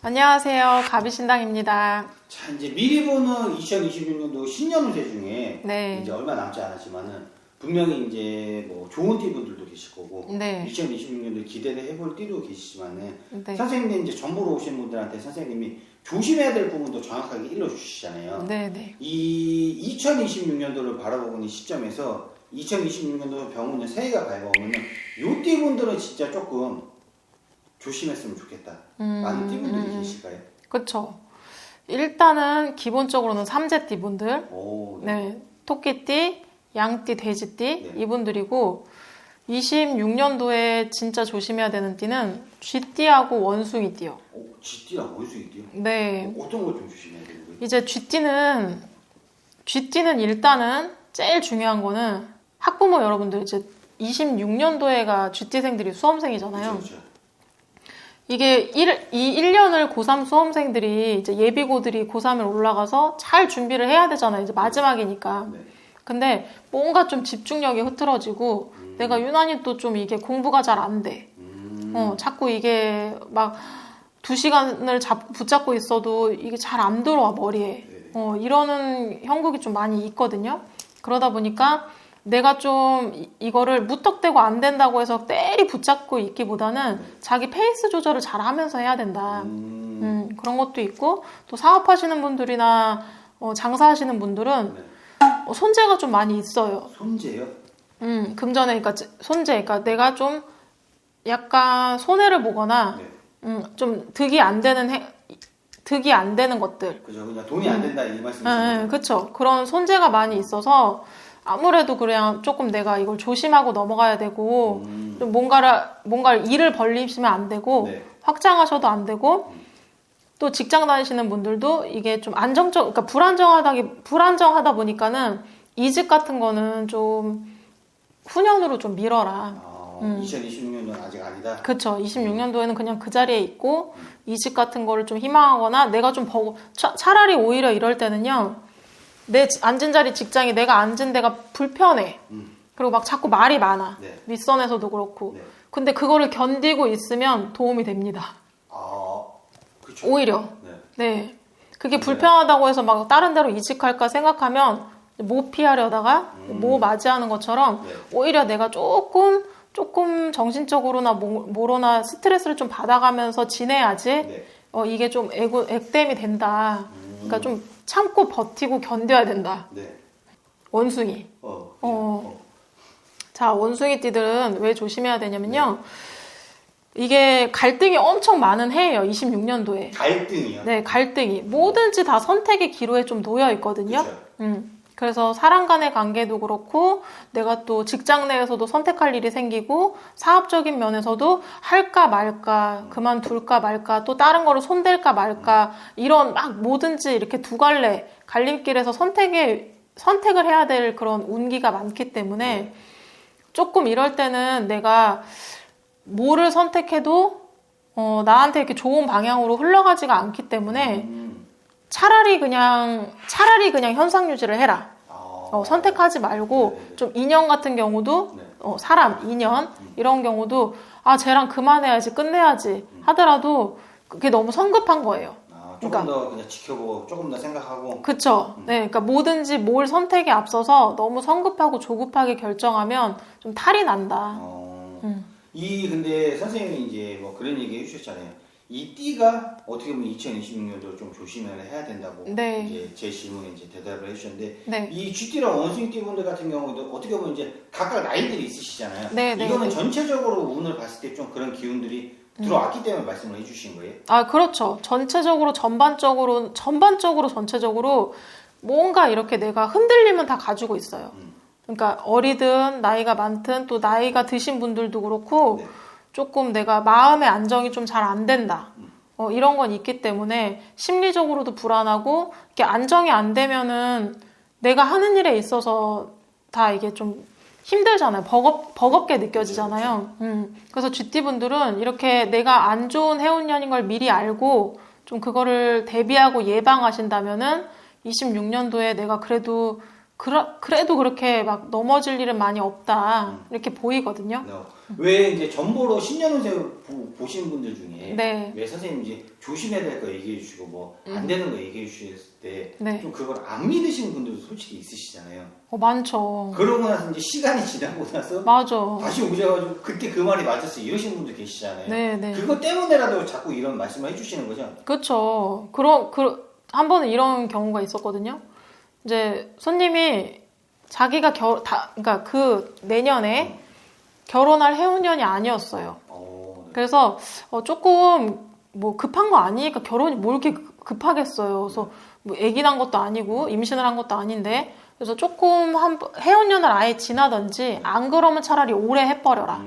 안녕하세요. 가비신당입니다. 자, 이제 미리 보는 2026년도 신년운세 중에 네. 이제 얼마 남지 않았지만은 분명히 이제 뭐 좋은 띠분들도 계실 거고 네. 2026년도 기대를 해볼 띠도 계시지만은 네. 선생님이 이제 정보로 오신 분들한테 선생님이 조심해야 될 부분도 정확하게 일러주시잖아요. 네. 이 2026년도를 바라보고 있는 시점에서 2026년도 병운년 새해가 밝아오면은 요 띠분들은 진짜 조금 조심했으면 좋겠다. 많은 띠분들이 계실까요? 그쵸. 일단은 기본적으로는 삼재띠분들, 오, 네. 토끼띠, 양띠, 돼지띠 네. 이분들이고 26년도에 진짜 조심해야 되는 띠는 쥐띠하고 원숭이띠요. 쥐띠랑 원숭이띠요? 네. 어떤 걸 좀 조심해야 되는 거예요? 이제 쥐띠는 일단은 제일 중요한 거는 학부모 여러분들 이제 26년도에가 쥐띠생들이 수험생이잖아요. 그렇죠. 이게 이 1년을 고3 수험생들이 이제 예비고들이 고3을 올라가서 잘 준비를 해야 되잖아요. 이제 마지막이니까. 네. 근데 뭔가 좀 집중력이 흐트러지고 내가 유난히 또 좀 이게 공부가 잘 안 돼. 자꾸 이게 막 2시간을 붙잡고 있어도 이게 잘 안 들어와, 머리에. 이러는 형국이 좀 많이 있거든요. 그러다 보니까 내가 좀 이거를 무턱대고 안 된다고 해서 때리 붙잡고 있기보다는 자기 페이스 조절을 잘 하면서 해야 된다. 그런 것도 있고, 또 사업하시는 분들이나 장사하시는 분들은 손재가 좀 많이 있어요. 손재요? 금전에, 그러니까 손재, 그러니까 내가 좀 약간 손해를 보거나, 좀 득이 안 되는 것들. 그죠. 그냥 돈이 안 된다 이 말씀이시죠? 네, 그렇죠. 그런 손재가 많이 있어서 아무래도 그냥 조금 내가 이걸 조심하고 넘어가야 되고, 좀 뭔가를 일을 벌리시면 안 되고, 네. 확장하셔도 안 되고, 또 직장 다니시는 분들도 이게 좀 그러니까 불안정하다 보니까는 이직 같은 거는 좀 후년으로 좀 미뤄라. 2026년도는 아직 아니다? 그쵸. 26년도에는 그냥 그 자리에 있고, 이직 같은 거를 좀 희망하거나, 내가 좀 차라리 오히려 이럴 때는요, 내 앉은 자리 직장이 내가 앉은 데가 불편해. 그리고 막 자꾸 말이 많아. 네. 윗선에서도 그렇고. 네. 근데 그거를 견디고 있으면 도움이 됩니다. 그쵸. 오히려. 네. 네. 그게 불편하다고 해서 막 다른 데로 이직할까 생각하면 못 피하려다가 뭐 맞이하는 것처럼 네. 오히려 내가 조금 정신적으로나 뭐로나 스트레스를 좀 받아가면서 지내야지 네. 이게 좀 액땜이 된다. 그러니까 좀 참고 버티고 견뎌야 된다. 네. 원숭이. 자, 원숭이띠들은 왜 조심해야 되냐면요. 이게 갈등이 엄청 많은 해예요. 26년도에. 갈등이요? 네, 갈등이. 뭐든지 다 선택의 기로에 좀 놓여 있거든요. 그쵸. 그래서 사람 간의 관계도 그렇고 내가 또 직장 내에서도 선택할 일이 생기고 사업적인 면에서도 할까 말까 그만둘까 말까 또 다른 거를 손댈까 말까 이런 막 뭐든지 이렇게 두 갈래 갈림길에서 선택을 해야 될 그런 운기가 많기 때문에 조금 이럴 때는 내가 뭐를 선택해도 나한테 이렇게 좋은 방향으로 흘러가지가 않기 때문에 차라리 그냥 현상 유지를 해라. 선택하지 말고 좀 인연 같은 경우도 사람, 인연 이런 경우도 쟤랑 그만해야지 끝내야지 하더라도 그게 너무 성급한 거예요. 조금 더 그냥 지켜보고 조금 더 생각하고. 그쵸. 네, 그러니까 뭐든지 뭘 선택에 앞서서 너무 성급하고 조급하게 결정하면 좀 탈이 난다. 근데 선생님이 이제 뭐 그런 얘기 해주셨잖아요. 이 띠가 어떻게 보면 2026년도 좀 조심을 해야 된다고 네. 이제 제 질문에 이제 대답을 해주셨는데 네. 이 쥐띠랑 원숭이띠 분들 같은 경우도 어떻게 보면 이제 각각 나이들이 있으시잖아요. 네, 이거는 네. 전체적으로 운을 봤을 때 좀 그런 기운들이 들어왔기 때문에 말씀을 해주신 거예요? 그렇죠. 전반적으로 뭔가 이렇게 내가 흔들림은 다 가지고 있어요. 그러니까 어리든 나이가 많든 또 나이가 드신 분들도 그렇고 네. 조금 내가 마음의 안정이 좀 잘 안 된다. 이런 건 있기 때문에 심리적으로도 불안하고 이렇게 안정이 안 되면은 내가 하는 일에 있어서 다 이게 좀 힘들잖아요. 버겁게 느껴지잖아요. 그래서 쥐띠분들은 이렇게 내가 안 좋은 해운년인 걸 미리 알고 좀 그거를 대비하고 예방하신다면은 26년도에 내가 그래도 그래도 그렇게 막 넘어질 일은 많이 없다. 이렇게 보이거든요. 왜 이제 전보로 10년 운세 보신 분들 중에 네. 왜 선생님 이제 조심해야 될 거 얘기해 주시고 뭐 안 되는 거 얘기해 주셨을 때 좀 네. 그걸 안 믿으시는 분들도 솔직히 있으시잖아요. 많죠. 그러고 나서 이제 시간이 지나고 나서 맞아. 다시 오셔가지고 그때 그 말이 맞았어 이러시는 분들 계시잖아요. 네, 네. 그것 때문에라도 자꾸 이런 말씀을 해주시는 거죠. 그렇죠. 한 번은 이런 경우가 있었거든요. 이제 손님이 자기가 그러니까 그 내년에 결혼할 해운년이 아니었어요. 네. 그래서 조금 뭐 급한 거 아니니까 결혼이 뭘 이렇게 급하겠어요. 그래서 뭐 아기 난 것도 아니고 임신을 한 것도 아닌데 그래서 조금 해운년을 아예 지나든지 안 그러면 차라리 올해 해버려라.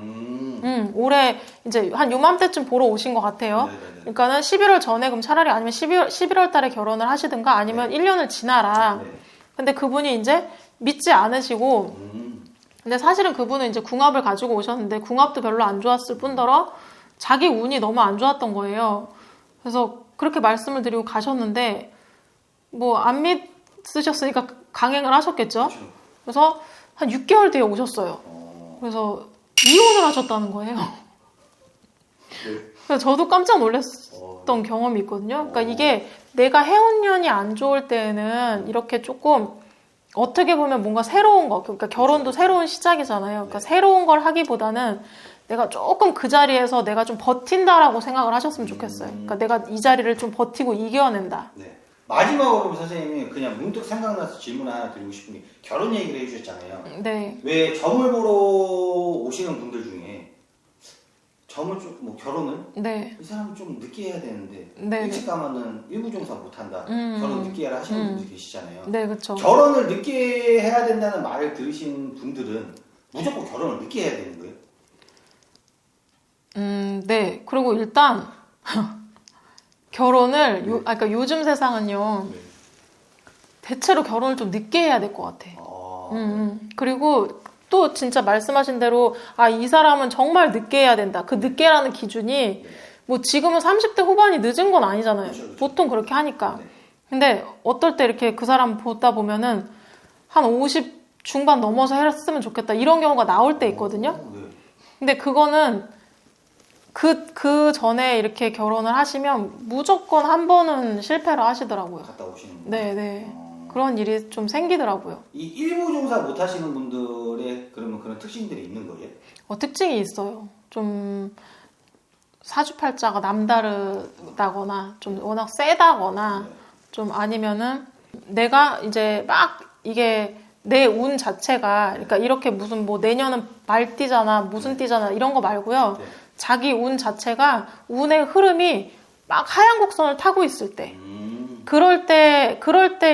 올해 이제 한 요맘때쯤 보러 오신 것 같아요. 네네네. 그러니까는 11월 전에 그럼 차라리 아니면 11월 달에 결혼을 하시든가 아니면 1년을 지나라. 네. 근데 그분이 이제 믿지 않으시고 근데 사실은 그분은 이제 궁합을 가지고 오셨는데 궁합도 별로 안 좋았을 뿐더러 자기 운이 너무 안 좋았던 거예요. 그래서 그렇게 말씀을 드리고 가셨는데 뭐 안 믿으셨으니까 강행을 하셨겠죠. 그렇죠. 그래서 한 6개월 뒤에 오셨어요. 그래서 이혼을 하셨다는 거예요. 네. 그래서 저도 깜짝 놀랐던 경험이 있거든요. 그러니까 이게 내가 해운년이 안 좋을 때는 이렇게 조금 어떻게 보면 뭔가 새로운 거, 그러니까 결혼도 새로운 시작이잖아요. 그러니까 새로운 걸 하기보다는 내가 조금 그 자리에서 내가 좀 버틴다라고 생각을 하셨으면 좋겠어요. 그러니까 내가 이 자리를 좀 버티고 이겨낸다. 네. 마지막으로 선생님이 그냥 문득 생각나서 질문 하나 드리고 싶은 게 결혼 얘기를 해주셨잖아요. 네. 왜 점을 보러 오시는 분들 중에 점을 좀 뭐 결혼을 네. 이 사람은 좀 늦게 해야 되는데 네. 일찍 가면은 일부종사 못한다. 결혼 늦게 해라 하시는 분들 계시잖아요. 네, 그렇죠. 결혼을 늦게 해야 된다는 말을 들으신 분들은 무조건 결혼을 늦게 해야 되는 거예요? 네. 그리고 일단 결혼을 그러니까 요즘 세상은요. 네. 대체로 결혼을 좀 늦게 해야 될 것 같아. 아, 그리고 또 진짜 말씀하신 대로 이 사람은 정말 늦게 해야 된다. 그 늦게라는 기준이 뭐 지금은 30대 후반이 늦은 건 아니잖아요. 그렇죠. 보통 그렇게 하니까. 네. 근데 어떨 때 이렇게 그 사람 보다 보면은 한 50 중반 넘어서 했으면 좋겠다. 이런 경우가 나올 때 있거든요. 네. 근데 그거는 그 전에 이렇게 결혼을 하시면 무조건 한 번은 실패를 하시더라고요. 갔다 오시는 분. 네네. 그런 일이 좀 생기더라고요. 이 일부종사 못 하시는 분들의 그러면 그런 특징들이 있는 거예요? 특징이 있어요. 좀 사주팔자가 남다르다거나 좀 워낙 세다거나 좀 아니면은 내가 이제 막 이게 내 운 자체가 그러니까 이렇게 무슨 뭐 내년은 말띠잖아 무슨 띠잖아 이런 거 말고요. 네. 자기 운 자체가 운의 흐름이 막 하얀 곡선을 타고 있을 때 그럴 때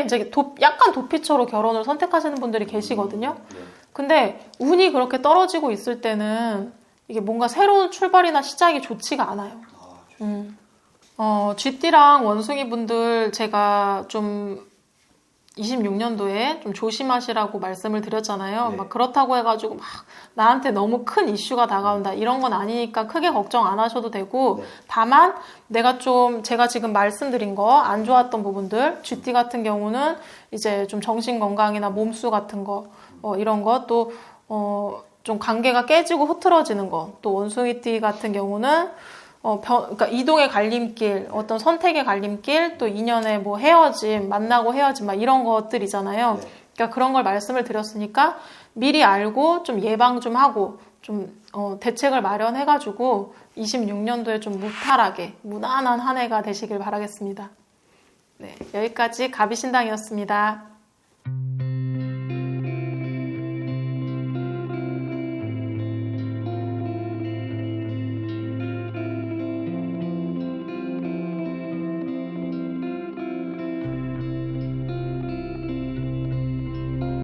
이제 약간 도피처로 결혼을 선택하시는 분들이 계시거든요. 네. 근데 운이 그렇게 떨어지고 있을 때는 이게 뭔가 새로운 출발이나 시작이 좋지가 않아요. 쥐띠랑 원숭이 분들 제가 좀 26년도에 좀 조심하시라고 말씀을 드렸잖아요. 네. 막 그렇다고 해가지고 막 나한테 너무 큰 이슈가 다가온다 이런 건 아니니까 크게 걱정 안 하셔도 되고 네. 다만 제가 지금 말씀드린 거 안 좋았던 부분들 쥐띠 같은 경우는 이제 좀 정신 건강이나 몸수 같은 거 이런 거 또 좀 관계가 깨지고 흐트러지는 거 또 원숭이띠 같은 경우는 그러니까 이동의 갈림길, 어떤 선택의 갈림길, 또 인연의 뭐 헤어짐, 만나고 헤어짐, 막 이런 것들이잖아요. 네. 그러니까 그런 걸 말씀을 드렸으니까 미리 알고 좀 예방 좀 하고 좀 대책을 마련해가지고 26년도에 좀 무탈하게, 무난한 한 해가 되시길 바라겠습니다. 네, 여기까지 가비신당이었습니다.